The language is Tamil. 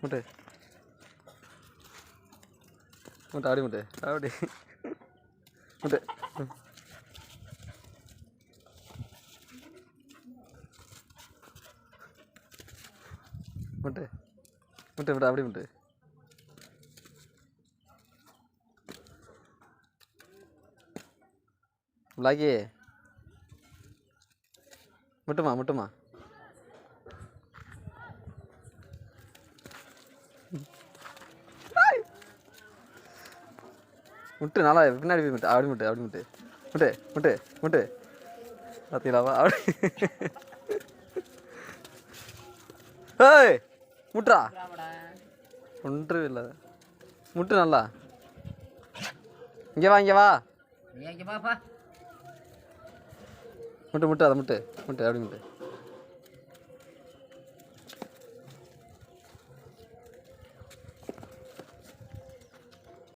முட்டு முட்டு அப்படி முட்டு அப்படி முட்டு முட்டு முட்டு முட்டு அப்படி முட்டு பிளாக்கி முட்டுமா முட்டுமா முட்டு நல்லா பின்னாடி போய் முட்டு அப்படி முட்டு அப்படி முட்டு முட்டு முட்டு முட்டு பார்த்தீங்களாவா அப்படி ஏய் முட்டுறா ஒன்று இல்லை முட்டு நல்லா இங்கே வா இங்கே வா முட்டு முட்டு அதை முட்டு முட்டு அப்படி முட்டு